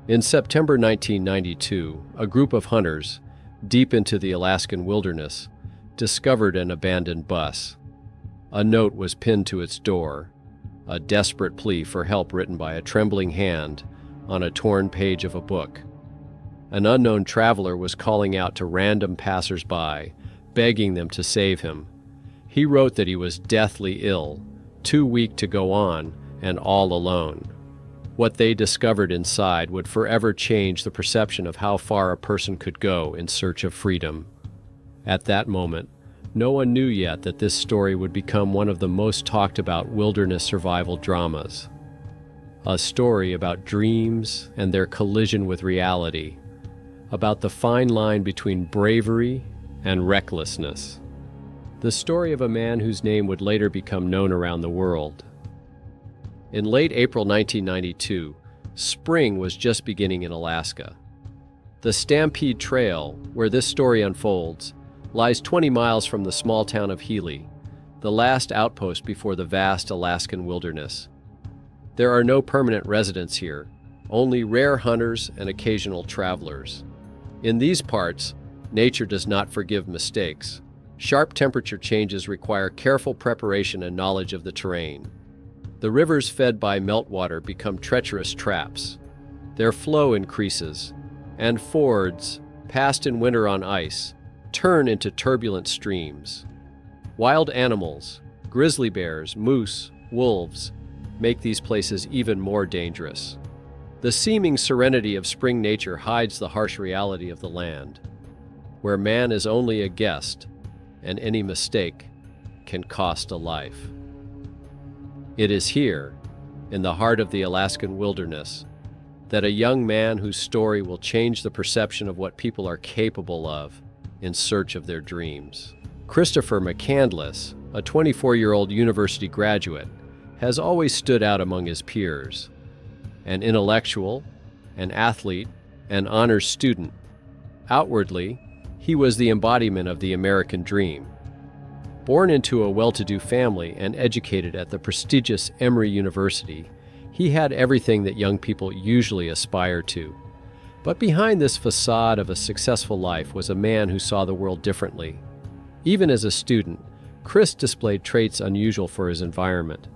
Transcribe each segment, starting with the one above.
In September 1992, a group of hunters, deep into the Alaskan wilderness, discovered an abandoned bus. A note was pinned to its door, a desperate plea for help written by a trembling hand on a torn page of a book. An unknown traveler was calling out to random passers-by, begging them to save him. He wrote that he was deathly ill, too weak to go on, and all alone. What they discovered inside would forever change the perception of how far a person could go in search of freedom. At that moment, no one knew yet that this story would become one of the most talked about wilderness survival dramas. A story about dreams and their collision with reality, about the fine line between bravery and recklessness. The story of a man whose name would later become known around the world. In late April 1992, spring was just beginning in Alaska. The Stampede Trail, where this story unfolds, lies 20 miles from the small town of Healy, the last outpost before the vast Alaskan wilderness. There are no permanent residents here, only rare hunters and occasional travelers. In these parts, nature does not forgive mistakes. Sharp temperature changes require careful preparation and knowledge of the terrain. The rivers fed by meltwater become treacherous traps. Their flow increases, and fords, passed in winter on ice, turn into turbulent streams. Wild animals, grizzly bears, moose, wolves, make these places even more dangerous. The seeming serenity of spring nature hides the harsh reality of the land, where man is only a guest, and any mistake can cost a life. It is here, in the heart of the Alaskan wilderness, that a young man whose story will change the perception of what people are capable of in search of their dreams. Christopher McCandless, a 24-year-old university graduate, has always stood out among his peers. An intellectual, an athlete, an honors student. Outwardly, he was the embodiment of the American dream. Born into a well-to-do family and educated at the prestigious Emory University, he had everything that young people usually aspire to. But behind this facade of a successful life was a man who saw the world differently. Even as a student, Chris displayed traits unusual for his environment.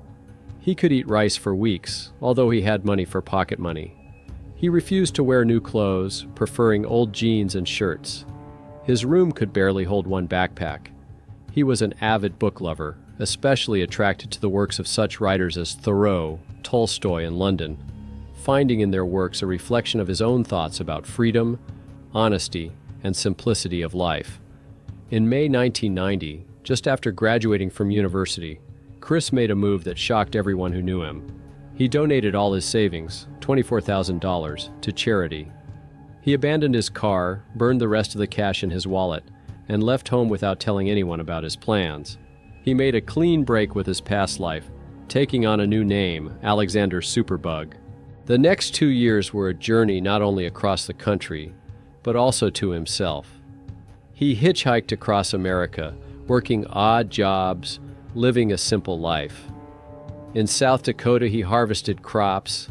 He could eat rice for weeks, although he had money for pocket money. He refused to wear new clothes, preferring old jeans and shirts. His room could barely hold one backpack. He was an avid book lover, especially attracted to the works of such writers as Thoreau, Tolstoy, and London, finding in their works a reflection of his own thoughts about freedom, honesty, and simplicity of life. In May 1990, just after graduating from university, Chris made a move that shocked everyone who knew him. He donated all his savings, $24,000, to charity. He abandoned his car, burned the rest of the cash in his wallet, and left home without telling anyone about his plans. He made a clean break with his past life, taking on a new name, Alexander Superbug. The next 2 years were a journey not only across the country, but also to himself. He hitchhiked across America, working odd jobs, living a simple life. In South Dakota, he harvested crops.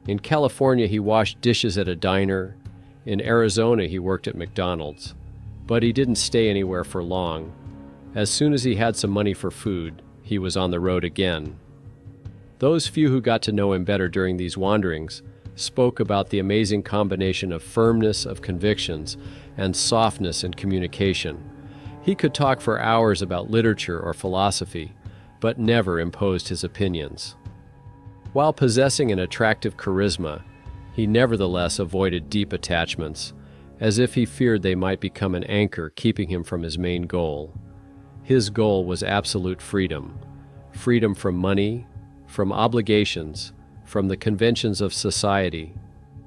In California, he washed dishes at a diner. In Arizona, he worked at McDonald's. But he didn't stay anywhere for long. As soon as he had some money for food, he was on the road again. Those few who got to know him better during these wanderings spoke about the amazing combination of firmness of convictions and softness in communication. He could talk for hours about literature or philosophy, but never imposed his opinions. While possessing an attractive charisma, he nevertheless avoided deep attachments, as if he feared they might become an anchor keeping him from his main goal. His goal was absolute freedom. Freedom from money, from obligations, from the conventions of society.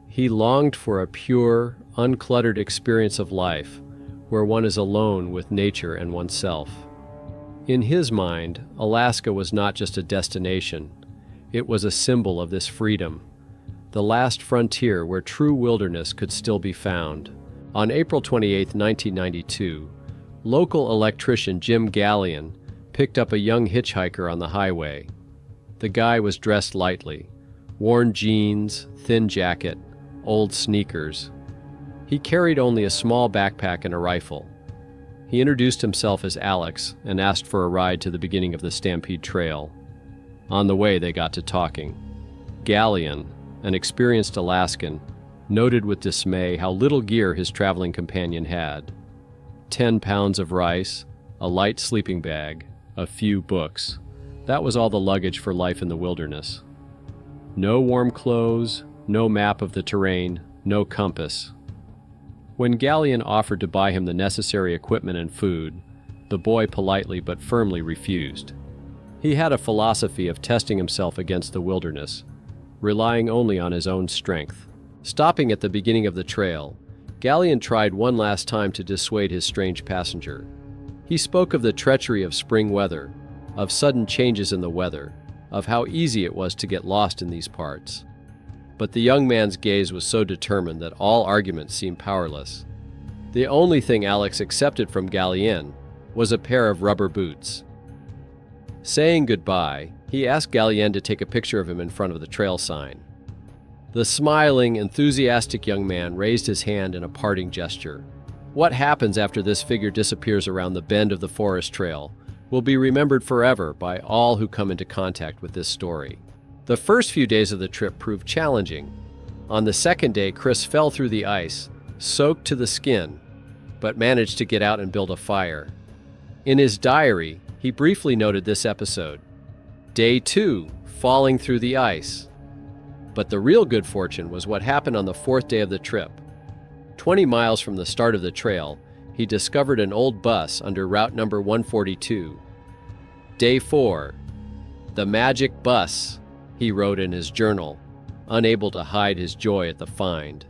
He longed for a pure, uncluttered experience of life, where one is alone with nature and oneself. In his mind, Alaska was not just a destination. It was a symbol of this freedom, the last frontier where true wilderness could still be found. On April 28, 1992, local electrician Jim Gallion picked up a young hitchhiker on the highway. The guy was dressed lightly, worn jeans, thin jacket, old sneakers. He carried only a small backpack and a rifle. He introduced himself as Alex and asked for a ride to the beginning of the Stampede Trail. On the way, they got to talking. Galleon, an experienced Alaskan, noted with dismay how little gear his traveling companion had. 10 pounds of rice, a light sleeping bag, a few books. That was all the luggage for life in the wilderness. No warm clothes, no map of the terrain, no compass. When Galleon offered to buy him the necessary equipment and food, the boy politely but firmly refused. He had a philosophy of testing himself against the wilderness, relying only on his own strength. Stopping at the beginning of the trail, Galleon tried one last time to dissuade his strange passenger. He spoke of the treachery of spring weather, of sudden changes in the weather, of how easy it was to get lost in these parts. But the young man's gaze was so determined that all arguments seemed powerless. The only thing Alex accepted from Galleon was a pair of rubber boots. Saying goodbye, he asked Galleon to take a picture of him in front of the trail sign. The smiling, enthusiastic young man raised his hand in a parting gesture. What happens after this figure disappears around the bend of the forest trail will be remembered forever by all who come into contact with this story. The first few days of the trip proved challenging. On the second day, Chris fell through the ice, soaked to the skin, but managed to get out and build a fire. In his diary, he briefly noted this episode. Day 2, falling through the ice. But the real good fortune was what happened on the 4th day of the trip. 20 miles from the start of the trail, he discovered an old bus under route number 142. Day 4, the magic bus, he wrote in his journal, unable to hide his joy at the find.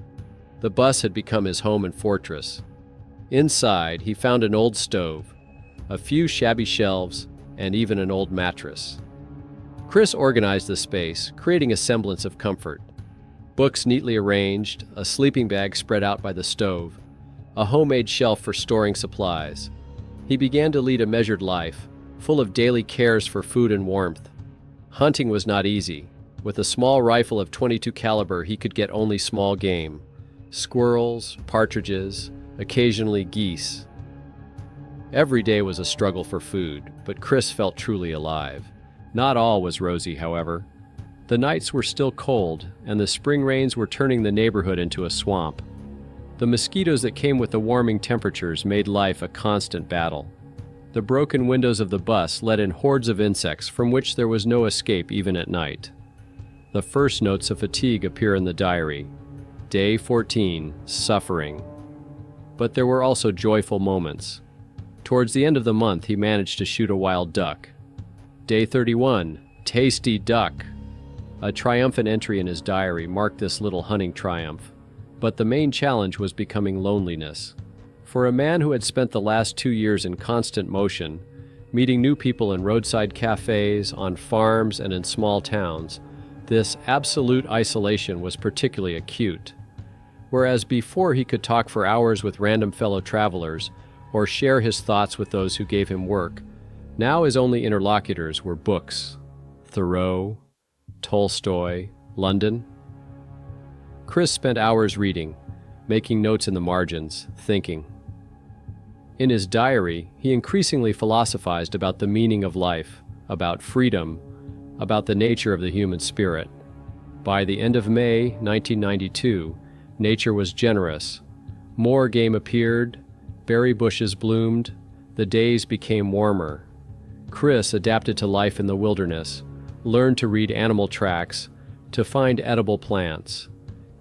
The bus had become his home and fortress. Inside, he found an old stove, a few shabby shelves, and even an old mattress. Chris organized the space, creating a semblance of comfort. Books neatly arranged, a sleeping bag spread out by the stove, a homemade shelf for storing supplies. He began to lead a measured life, full of daily cares for food and warmth. Hunting was not easy. With a small rifle of .22 caliber, he could get only small game: squirrels, partridges, occasionally geese. Every day was a struggle for food, but Chris felt truly alive. Not all was rosy, however. The nights were still cold, and the spring rains were turning the neighborhood into a swamp. The mosquitoes that came with the warming temperatures made life a constant battle. The broken windows of the bus let in hordes of insects from which there was no escape even at night. The first notes of fatigue appear in the diary. Day 14, suffering. But there were also joyful moments. Towards the end of the month, he managed to shoot a wild duck. Day 31, tasty duck. A triumphant entry in his diary marked this little hunting triumph. But the main challenge was becoming loneliness. For a man who had spent the last 2 years in constant motion, meeting new people in roadside cafes, on farms, and in small towns, this absolute isolation was particularly acute. Whereas before he could talk for hours with random fellow travelers or share his thoughts with those who gave him work, now his only interlocutors were books. Thoreau, Tolstoy, London. Chris spent hours reading, making notes in the margins, thinking. In his diary, he increasingly philosophized about the meaning of life, about freedom, about the nature of the human spirit. By the end of May 1992, nature was generous. More game appeared, berry bushes bloomed, the days became warmer. Chris adapted to life in the wilderness, learned to read animal tracks, to find edible plants.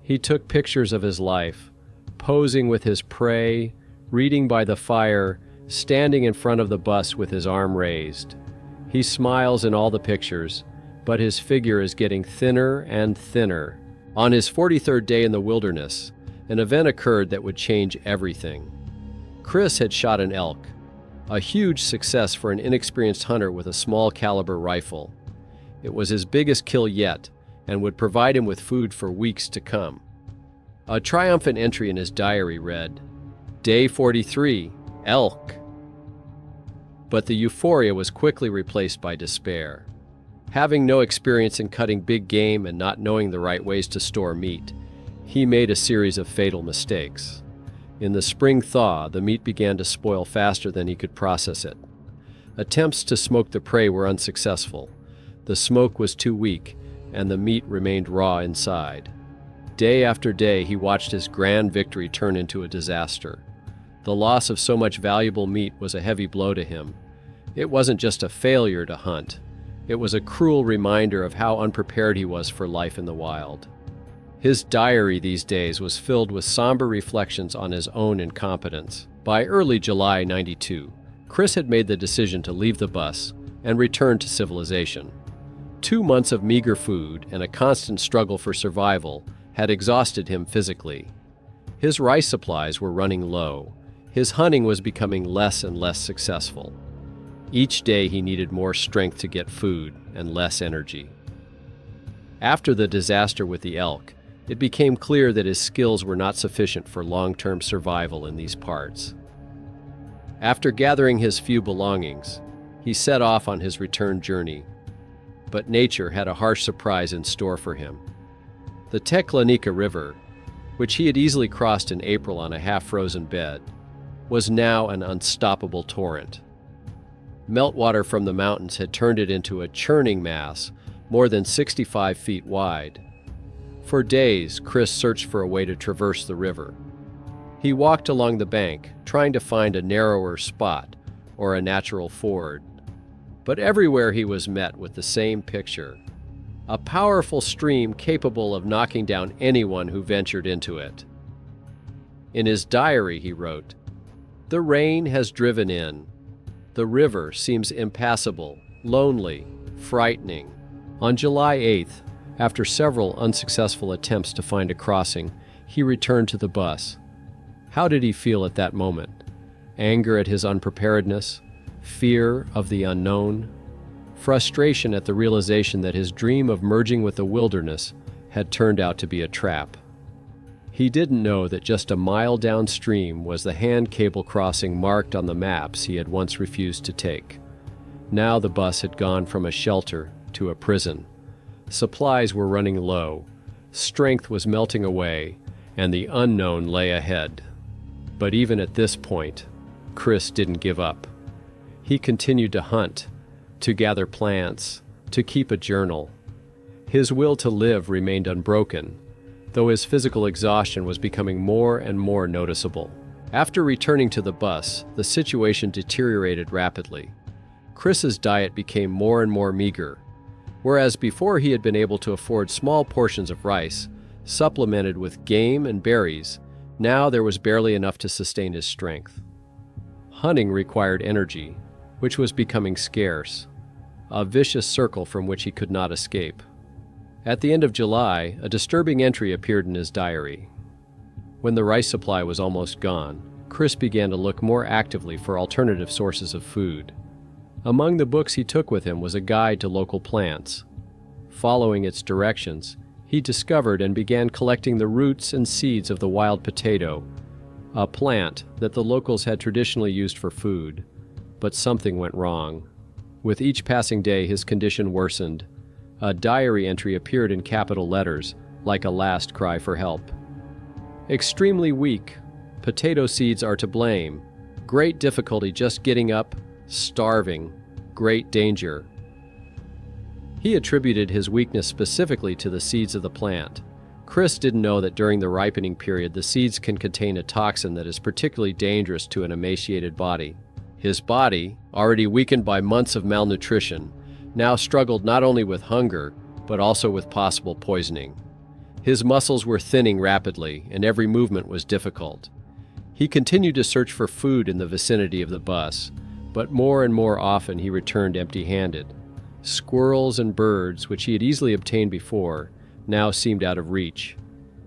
He took pictures of his life, posing with his prey, reading by the fire, standing in front of the bus with his arm raised. He smiles in all the pictures, but his figure is getting thinner and thinner. On his 43rd day in the wilderness, an event occurred that would change everything. Chris had shot an elk, a huge success for an inexperienced hunter with a small caliber rifle. It was his biggest kill yet, and would provide him with food for weeks to come. A triumphant entry in his diary read, Day 43, elk. But the euphoria was quickly replaced by despair. Having no experience in cutting big game and not knowing the right ways to store meat, He made a series of fatal mistakes. In the spring thaw, the meat began to spoil faster than he could process it. Attempts to smoke the prey were unsuccessful. The smoke was too weak, and the meat remained raw inside. Day after day, he watched his grand victory turn into a disaster. The loss of so much valuable meat was a heavy blow to him. It wasn't just a failure to hunt. It was a cruel reminder of how unprepared he was for life in the wild. His diary these days was filled with somber reflections on his own incompetence. By early July '92, Chris had made the decision to leave the bus and return to civilization. 2 months of meager food and a constant struggle for survival had exhausted him physically. His rice supplies were running low. His hunting was becoming less and less successful. Each day he needed more strength to get food and less energy. After the disaster with the elk, it became clear that his skills were not sufficient for long-term survival in these parts. After gathering his few belongings, he set off on his return journey. But nature had a harsh surprise in store for him. The Teklanika River, which he had easily crossed in April on a half-frozen bed, was now an unstoppable torrent. Meltwater from the mountains had turned it into a churning mass more than 65 feet wide. For days, Chris searched for a way to traverse the river. He walked along the bank, trying to find a narrower spot or a natural ford. But everywhere he was met with the same picture: a powerful stream capable of knocking down anyone who ventured into it. In his diary, he wrote, "The rain has driven in. The river seems impassable, lonely, frightening." On July 8th, after several unsuccessful attempts to find a crossing, he returned to the bus. How did he feel at that moment? Anger at his unpreparedness? Fear of the unknown? Frustration at the realization that his dream of merging with the wilderness had turned out to be a trap. He didn't know that just a mile downstream was the hand cable crossing marked on the maps he had once refused to take. Now the bus had gone from a shelter to a prison. Supplies were running low, strength was melting away, and the unknown lay ahead. But even at this point, Chris didn't give up. He continued to hunt, to gather plants, to keep a journal. His will to live remained unbroken, though his physical exhaustion was becoming more and more noticeable. After returning to the bus, the situation deteriorated rapidly. Chris's diet became more and more meager. Whereas before he had been able to afford small portions of rice, supplemented with game and berries, now there was barely enough to sustain his strength. Hunting required energy, which was becoming scarce, a vicious circle from which he could not escape. At the end of July, a disturbing entry appeared in his diary. When the rice supply was almost gone, Chris began to look more actively for alternative sources of food. Among the books he took with him was a guide to local plants. Following its directions, he discovered and began collecting the roots and seeds of the wild potato, a plant that the locals had traditionally used for food. But something went wrong. With each passing day, his condition worsened. A diary entry appeared in capital letters, like a last cry for help. "Extremely weak. Potato seeds are to blame. Great difficulty just getting up. Starving. Great danger." He attributed his weakness specifically to the seeds of the plant. Chris didn't know that during the ripening period, the seeds can contain a toxin that is particularly dangerous to an emaciated body. His body, already weakened by months of malnutrition, now struggled not only with hunger, but also with possible poisoning. His muscles were thinning rapidly, and every movement was difficult. He continued to search for food in the vicinity of the bus, but more and more often he returned empty-handed. Squirrels and birds, which he had easily obtained before, now seemed out of reach.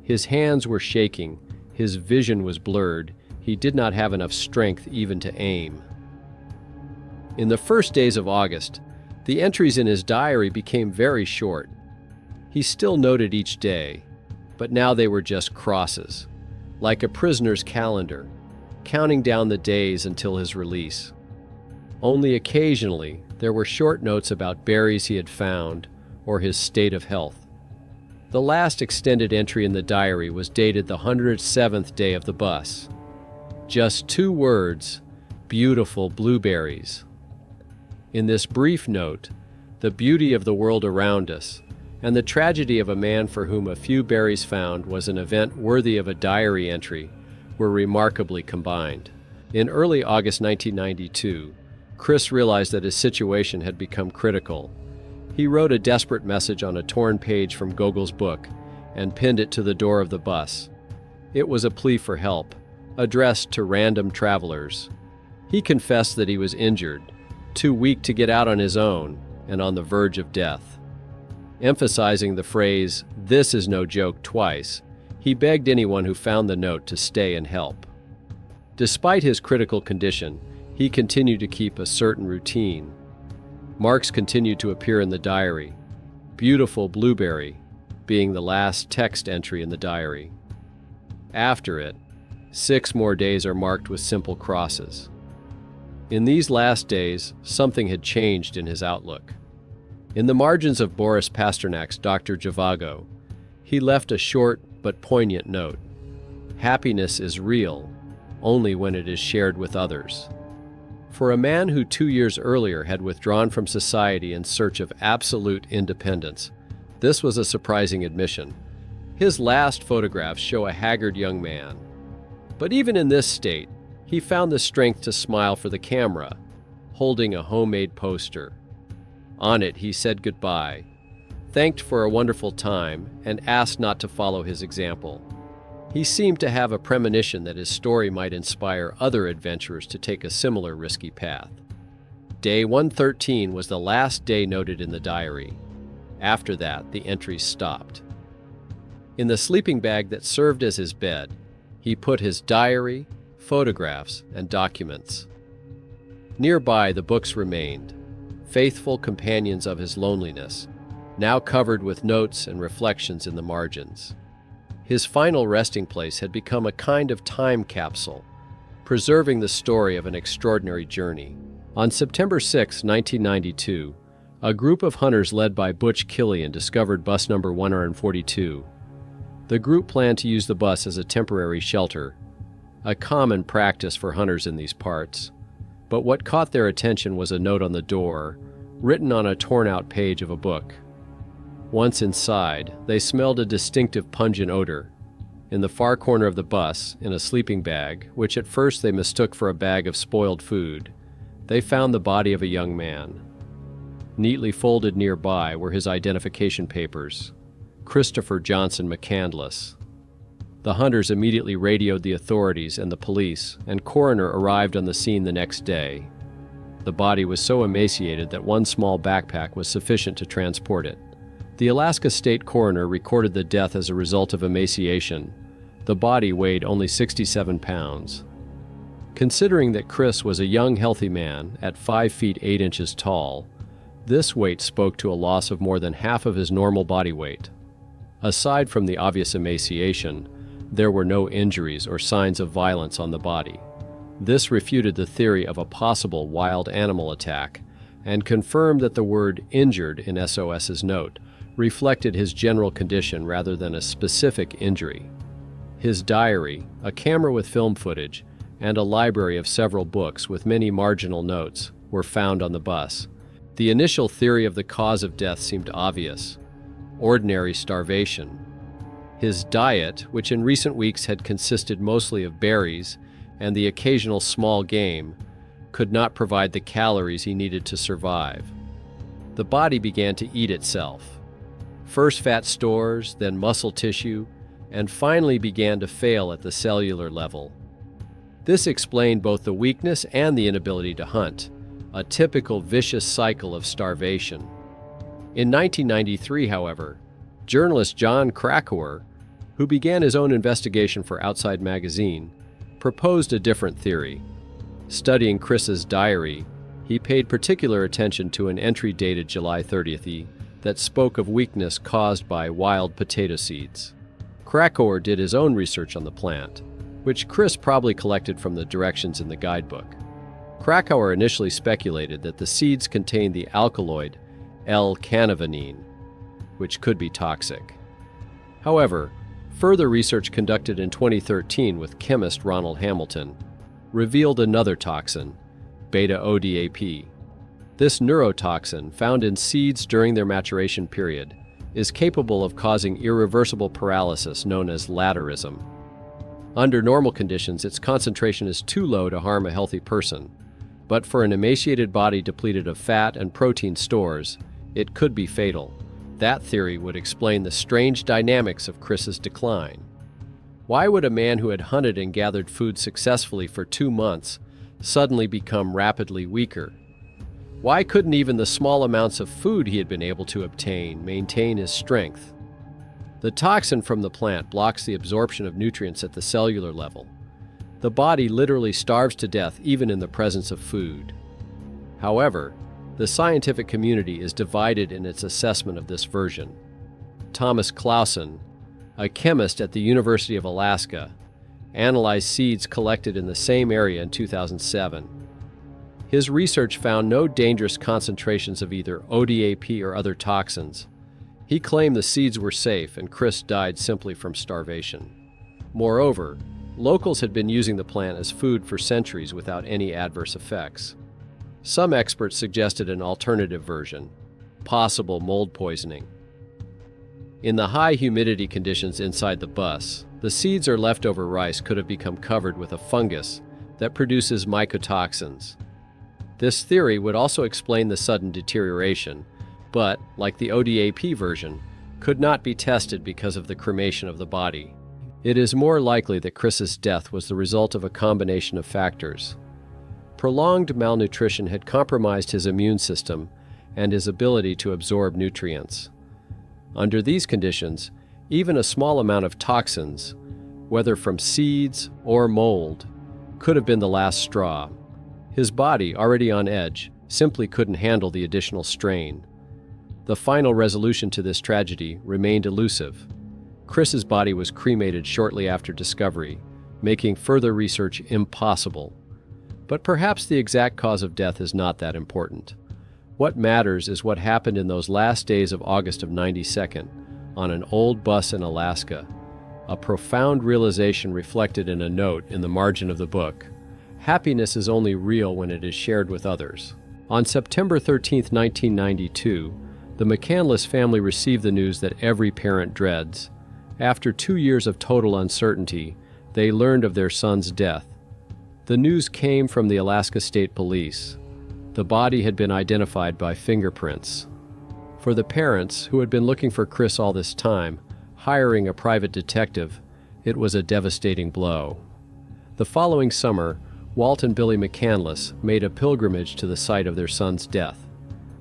His hands were shaking, his vision was blurred, he did not have enough strength even to aim. In the first days of August, the entries in his diary became very short. He still noted each day, but now they were just crosses, like a prisoner's calendar, counting down the days until his release. Only occasionally, there were short notes about berries he had found or his state of health. The last extended entry in the diary was dated the 107th day of the bus. Just 2 words, "beautiful blueberries." In this brief note, the beauty of the world around us and the tragedy of a man for whom a few berries found was an event worthy of a diary entry were remarkably combined. In early August 1992, Chris realized that his situation had become critical. He wrote a desperate message on a torn page from Gogol's book and pinned it to the door of the bus. It was a plea for help, addressed to random travelers. He confessed that he was injured, too weak to get out on his own, and on the verge of death. Emphasizing the phrase, "this is no joke," twice, he begged anyone who found the note to stay and help. Despite his critical condition, he continued to keep a certain routine. Marks continued to appear in the diary, "beautiful blueberry" being the last text entry in the diary. After it, 6 more days are marked with simple crosses. In these last days, something had changed in his outlook. In the margins of Boris Pasternak's Dr. Zhivago, he left a short but poignant note. "Happiness is real only when it is shared with others." For a man who 2 years earlier had withdrawn from society in search of absolute independence, this was a surprising admission. His last photographs show a haggard young man. But even in this state, he found the strength to smile for the camera, holding a homemade poster. On it, he said goodbye, thanked for a wonderful time, and asked not to follow his example. He seemed to have a premonition that his story might inspire other adventurers to take a similar risky path. Day 113 was the last day noted in the diary. After that, the entries stopped. In the sleeping bag that served as his bed, he put his diary, photographs, and documents. Nearby, the books remained, faithful companions of his loneliness, now covered with notes and reflections in the margins. His final resting place had become a kind of time capsule, preserving the story of an extraordinary journey. On September 6, 1992, a group of hunters led by Butch Killian discovered bus number 142. The group planned to use the bus as a temporary shelter, a common practice for hunters in these parts. But what caught their attention was a note on the door, written on a torn-out page of a book. Once inside, they smelled a distinctive pungent odor. In the far corner of the bus, in a sleeping bag, which at first they mistook for a bag of spoiled food, they found the body of a young man. Neatly folded nearby were his identification papers, Christopher McCandless. The hunters immediately radioed the authorities and the police, and coroner arrived on the scene the next day. The body was so emaciated that one small backpack was sufficient to transport it. The Alaska State Coroner recorded the death as a result of emaciation. The body weighed only 67 pounds. Considering that Chris was a young, healthy man at 5 feet 8 inches tall, this weight spoke to a loss of more than half of his normal body weight. Aside from the obvious emaciation, there were no injuries or signs of violence on the body. This refuted the theory of a possible wild animal attack and confirmed that the word "injured" in SOS's note reflected his general condition rather than a specific injury. His diary, a camera with film footage, and a library of several books with many marginal notes were found on the bus. The initial theory of the cause of death seemed obvious: ordinary starvation. His diet, which in recent weeks had consisted mostly of berries and the occasional small game, could not provide the calories he needed to survive. The body began to eat itself. First fat stores, then muscle tissue, and finally began to fail at the cellular level. This explained both the weakness and the inability to hunt, a typical vicious cycle of starvation. In 1993, however, journalist John Krakauer, who began his own investigation for Outside Magazine, proposed a different theory. Studying Chris's diary, he paid particular attention to an entry dated July 30th that spoke of weakness caused by wild potato seeds. Krakauer did his own research on the plant, which Chris probably collected from the directions in the guidebook. Krakauer initially speculated that the seeds contained the alkaloid L-canavanine, which could be toxic. However, further research conducted in 2013 with chemist Ronald Hamilton revealed another toxin, beta-ODAP. This neurotoxin, found in seeds during their maturation period, is capable of causing irreversible paralysis known as laterism. Under normal conditions, its concentration is too low to harm a healthy person, but for an emaciated body depleted of fat and protein stores, it could be fatal. That theory would explain the strange dynamics of Chris's decline. Why would a man who had hunted and gathered food successfully for 2 months suddenly become rapidly weaker? Why couldn't even the small amounts of food he had been able to obtain maintain his strength? The toxin from the plant blocks the absorption of nutrients at the cellular level. The body literally starves to death even in the presence of food. However, the scientific community is divided in its assessment of this version. Thomas Clausen, a chemist at the University of Alaska, analyzed seeds collected in the same area in 2007. His research found no dangerous concentrations of either ODAP or other toxins. He claimed the seeds were safe and Chris died simply from starvation. Moreover, locals had been using the plant as food for centuries without any adverse effects. Some experts suggested an alternative version, possible mold poisoning. In the high humidity conditions inside the bus, the seeds or leftover rice could have become covered with a fungus that produces mycotoxins. This theory would also explain the sudden deterioration, but, like the ODAP version, could not be tested because of the cremation of the body. It is more likely that Chris's death was the result of a combination of factors. Prolonged malnutrition had compromised his immune system and his ability to absorb nutrients. Under these conditions, even a small amount of toxins, whether from seeds or mold, could have been the last straw. His body, already on edge, simply couldn't handle the additional strain. The final resolution to this tragedy remained elusive. Chris's body was cremated shortly after discovery, making further research impossible. But perhaps the exact cause of death is not that important. What matters is what happened in those last days of August of '92 on an old bus in Alaska, a profound realization reflected in a note in the margin of the book. Happiness is only real when it is shared with others. On September 13, 1992, the McCandless family received the news that every parent dreads. After 2 years of total uncertainty, they learned of their son's death. The news came from the Alaska State Police. The body had been identified by fingerprints. For the parents, who had been looking for Chris all this time, hiring a private detective, it was a devastating blow. The following summer, Walt and Billy McCandless made a pilgrimage to the site of their son's death.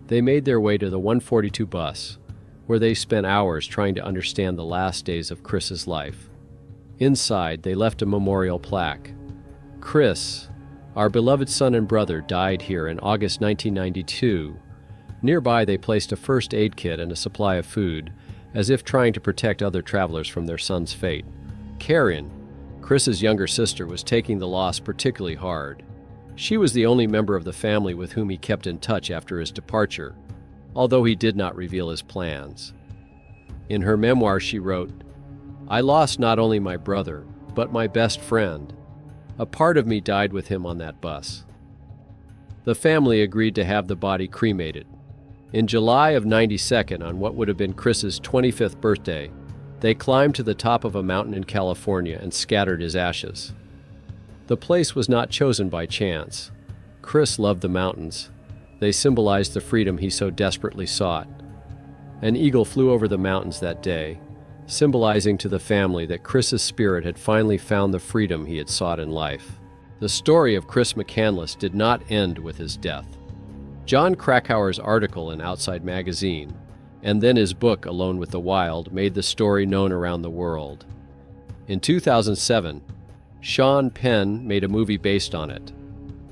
They made their way to the 142 bus, where they spent hours trying to understand the last days of Chris's life. Inside, they left a memorial plaque. Chris, our beloved son and brother, died here in August 1992. Nearby, they placed a first aid kit and a supply of food, as if trying to protect other travelers from their son's fate. Karen, Chris's younger sister, was taking the loss particularly hard. She was the only member of the family with whom he kept in touch after his departure, although he did not reveal his plans. In her memoir, she wrote, "I lost not only my brother, but my best friend. A part of me died with him on that bus." The family agreed to have the body cremated. In July of '92, on what would have been Chris's 25th birthday, they climbed to the top of a mountain in California and scattered his ashes. The place was not chosen by chance. Chris loved the mountains. They symbolized the freedom he so desperately sought. An eagle flew over the mountains that day, symbolizing to the family that Chris's spirit had finally found the freedom he had sought in life. The story of Chris McCandless did not end with his death. John Krakauer's article in Outside Magazine, and then his book Alone with the Wild, made the story known around the world. In 2007, Sean Penn made a movie based on it,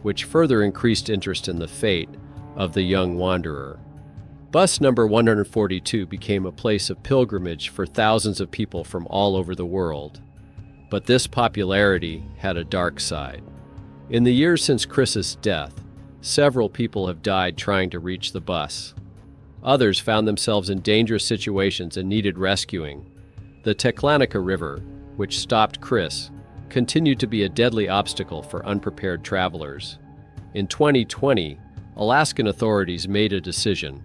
which further increased interest in the fate of the young wanderer. Bus number 142 became a place of pilgrimage for thousands of people from all over the world. But this popularity had a dark side. In the years since Chris's death, several people have died trying to reach the bus. Others found themselves in dangerous situations and needed rescuing. The Teklanaka River, which stopped Chris, continued to be a deadly obstacle for unprepared travelers. In 2020, Alaskan authorities made a decision.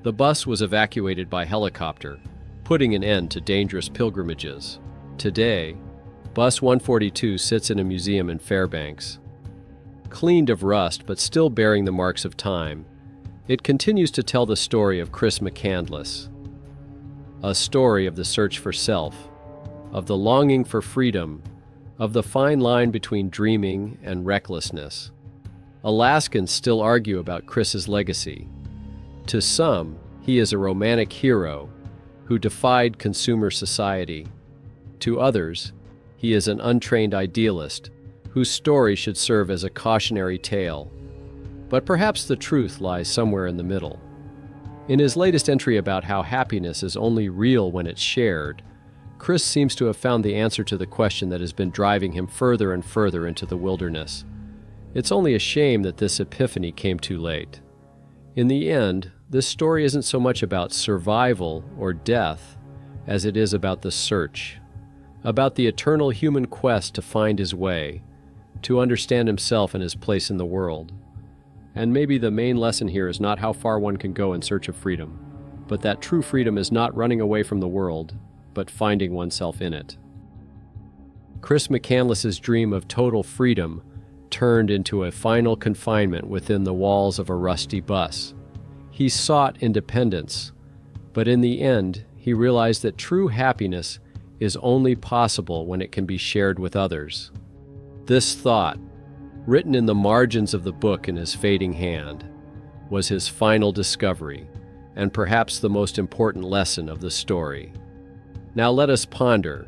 The bus was evacuated by helicopter, putting an end to dangerous pilgrimages. Today, Bus 142 sits in a museum in Fairbanks. Cleaned of rust but still bearing the marks of time, it continues to tell the story of Chris McCandless. A story of the search for self, of the longing for freedom, of the fine line between dreaming and recklessness. Alaskans still argue about Chris's legacy. To some, he is a romantic hero who defied consumer society. To others, he is an untrained idealist whose story should serve as a cautionary tale. But perhaps the truth lies somewhere in the middle. In his latest entry about how happiness is only real when it's shared, Chris seems to have found the answer to the question that has been driving him further and further into the wilderness. It's only a shame that this epiphany came too late. In the end, this story isn't so much about survival or death as it is about the search, about the eternal human quest to find his way, to understand himself and his place in the world. And maybe the main lesson here is not how far one can go in search of freedom, but that true freedom is not running away from the world, but finding oneself in it. Chris McCandless's dream of total freedom turned into a final confinement within the walls of a rusty bus. He sought independence, but in the end, he realized that true happiness is only possible when it can be shared with others. This thought, written in the margins of the book in his fading hand, was his final discovery, and perhaps the most important lesson of the story. Now let us ponder,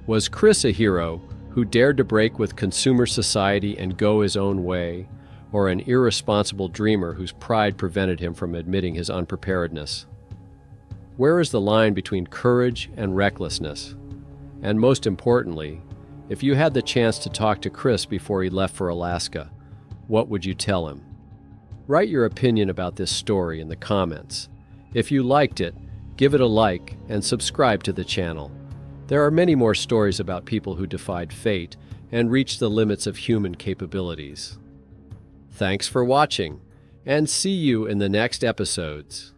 was Chris a hero who dared to break with consumer society and go his own way, or an irresponsible dreamer whose pride prevented him from admitting his unpreparedness? Where is the line between courage and recklessness? And most importantly, if you had the chance to talk to Chris before he left for Alaska, what would you tell him? Write your opinion about this story in the comments. If you liked it, give it a like and subscribe to the channel. There are many more stories about people who defied fate and reached the limits of human capabilities. Thanks for watching, and see you in the next episodes.